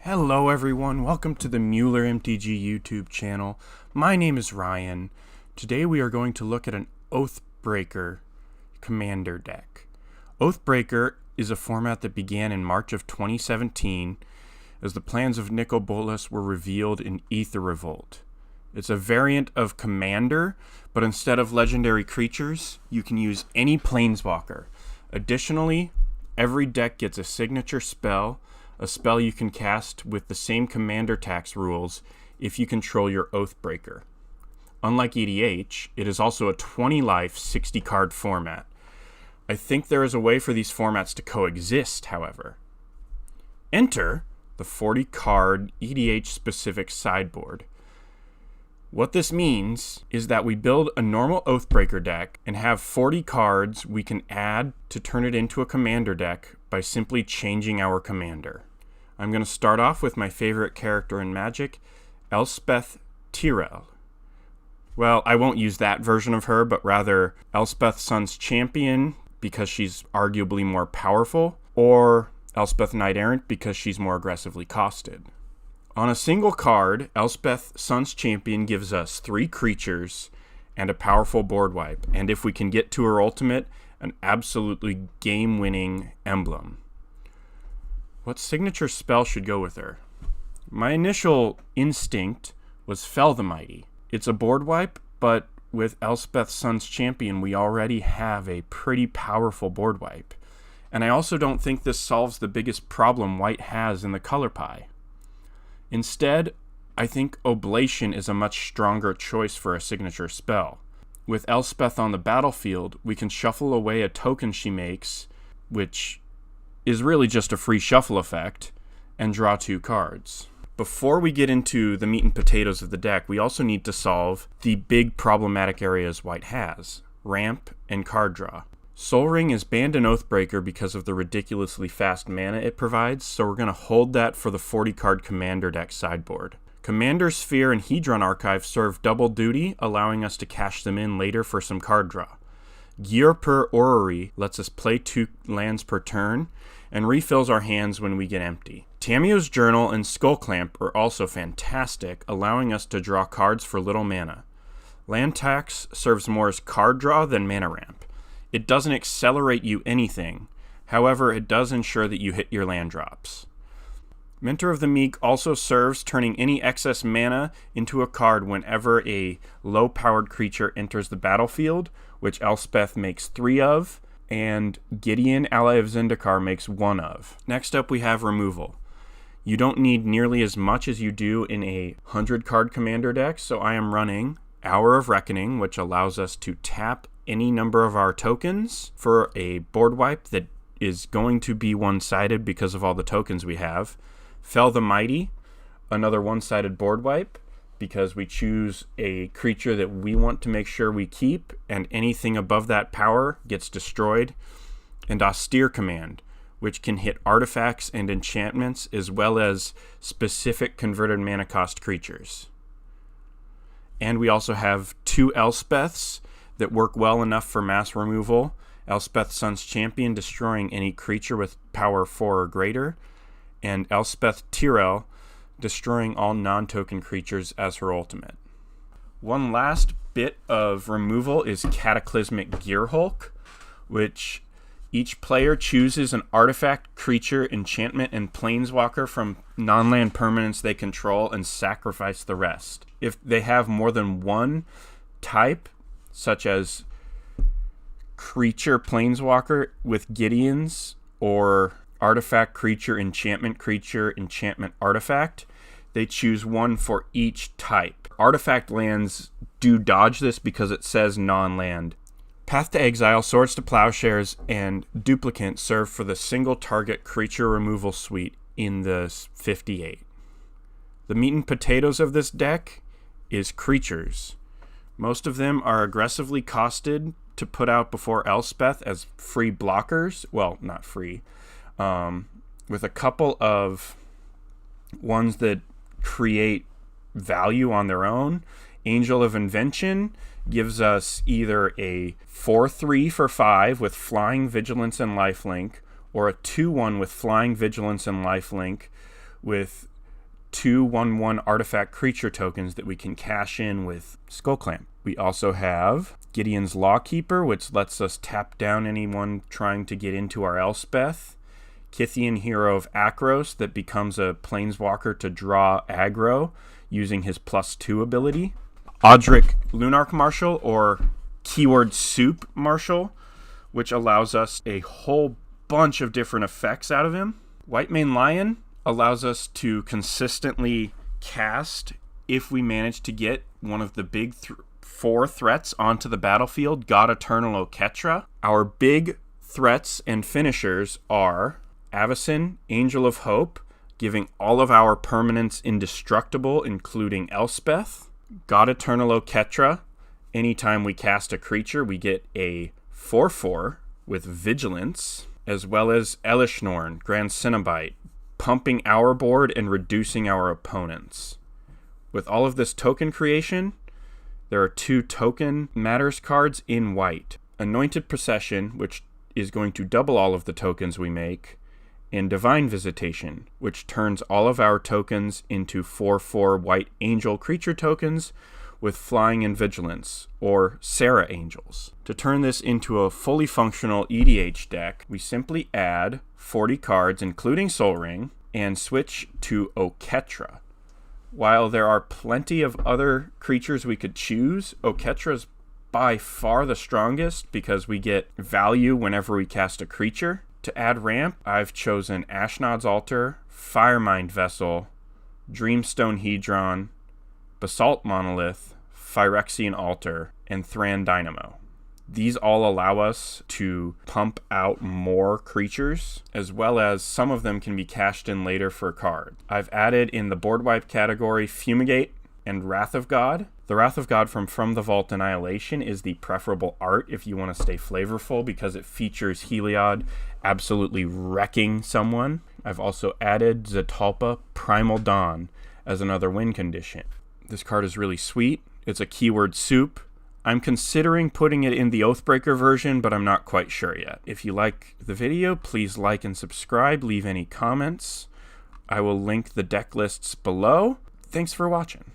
Hello everyone, welcome to the Mueller MTG YouTube channel. My name is Ryan. Today we are going to look at an Oathbreaker commander deck. Oathbreaker is a format that began in March of 2017 as the plans of Nicol Bolas were revealed in Aether Revolt. It's a variant of Commander, but instead of legendary creatures, you can use any Planeswalker. Additionally, every deck gets a signature spell, a spell you can cast with the same commander tax rules if you control your Oathbreaker. Unlike EDH, it is also a 20-life, 60-card format. I think there is a way for these formats to coexist, however. Enter the 40-card EDH-specific sideboard. What this means is that we build a normal Oathbreaker deck and have 40 cards we can add to turn it into a commander deck by simply changing our commander. I'm going to start off with my favorite character in Magic, Elspeth Decklist. Well, I won't use that version of her, but rather Elspeth Sun's Champion because she's arguably more powerful, or Elspeth Knight Errant because she's more aggressively costed. On a single card, Elspeth Sun's Champion gives us 3 creatures and a powerful board wipe, and if we can get to her ultimate, an absolutely game-winning emblem. What signature spell should go with her? My initial instinct was Fell the Mighty. It's a board wipe, but with Elspeth Sun's Champion, we already have a pretty powerful board wipe. And I also don't think this solves the biggest problem White has in the color pie. Instead, I think Oblation is a much stronger choice for a signature spell. With Elspeth on the battlefield, we can shuffle away a token she makes, which is really just a free shuffle effect, and draw 2 cards. Before we get into the meat and potatoes of the deck, we also need to solve the big problematic areas White has: ramp and card draw. Sol Ring is banned in Oathbreaker because of the ridiculously fast mana it provides, so we're going to hold that for the 40-card commander deck sideboard. Commander Sphere and Hedron Archive serve double duty, allowing us to cash them in later for some card draw. Gear per Orrery lets us play 2 lands per turn, and refills our hands when we get empty. Tamiyo's Journal and Skull Clamp are also fantastic, allowing us to draw cards for little mana. Land Tax serves more as card draw than mana ramp. It doesn't accelerate you anything, however it does ensure that you hit your land drops. Mentor of the Meek also serves turning any excess mana into a card whenever a low-powered creature enters the battlefield, which Elspeth makes 3 of, and Gideon, Ally of Zendikar, makes 1 of. Next up we have removal. You don't need nearly as much as you do in a 100-card commander deck, so I am running Hour of Reckoning, which allows us to tap any number of our tokens for a board wipe that is going to be one-sided because of all the tokens we have. Fell the Mighty, another one-sided board wipe, because we choose a creature that we want to make sure we keep, and anything above that power gets destroyed. And Austere Command, which can hit artifacts and enchantments, as well as specific converted mana cost creatures. And we also have 2 Elspeths that work well enough for mass removal. Elspeth Sun's Champion, destroying any creature with power 4 or greater, and Elspeth Decklist, destroying all non-token creatures as her ultimate. One last bit of removal is Cataclysmic Gearhulk, which each player chooses an artifact, creature, enchantment, and planeswalker from non-land permanents they control and sacrifice the rest. If they have more than one type, such as creature planeswalker with Gideons, or artifact, creature, enchantment, artifact, they choose 1 for each type. Artifact lands do dodge this because it says non-land. Path to Exile, Swords to Plowshares, and Duplicant serve for the single target creature removal suite in the 58. The meat and potatoes of this deck is creatures. Most of them are aggressively costed to put out before Elspeth as free blockers. Well, not free. With a couple of ones that create value on their own. Angel of Invention gives us either a 4/3 for 5 with Flying, Vigilance, and Lifelink, or a 2/1 with Flying, Vigilance, and Lifelink with 2 1/1 artifact creature tokens that we can cash in with Skull Clamp. We also have Gideon's Lawkeeper, which lets us tap down anyone trying to get into our Elspeth. Kythian Hero of Akros, that becomes a planeswalker to draw aggro using his +2 ability. Audric Lunarch Marshal, or keyword Soup Marshal, which allows us a whole bunch of different effects out of him. Whitemane Lion allows us to consistently cast if we manage to get one of the big 4 threats onto the battlefield, God Eternal Oketra. Our big threats and finishers are Avacyn, Angel of Hope, giving all of our permanents indestructible, including Elspeth. God Eternal Oketra, anytime we cast a creature, we get a 4/4 with Vigilance, as well as Elishnorn, Grand Cenobite, pumping our board and reducing our opponents. With all of this token creation, there are 2 token matters cards in white. Anointed Procession, which is going to double all of the tokens we make, and Divine Visitation, which turns all of our tokens into 4/4 white angel creature tokens with Flying and Vigilance, or Sarah Angels. To turn this into a fully functional EDH deck, we simply add 40 cards, including Sol Ring, and switch to Oketra. While there are plenty of other creatures we could choose, Oketra is by far the strongest because we get value whenever we cast a creature. To add ramp, I've chosen Ashnod's Altar, Firemind Vessel, Dreamstone Hedron, Basalt Monolith, Phyrexian Altar, and Thran Dynamo. These all allow us to pump out more creatures, as well as some of them can be cashed in later for cards. I've added in the board wipe category Fumigate and Wrath of God. The Wrath of God from the Vault Annihilation is the preferable art if you want to stay flavorful, because it features Heliod absolutely wrecking someone. I've also added Zetalpa Primal Dawn as another win condition. This card is really sweet. It's a keyword Soup. I'm considering putting it in the Oathbreaker version, but I'm not quite sure yet. If you like the video, please like and subscribe. Leave any comments. I will link the deck lists below. Thanks for watching.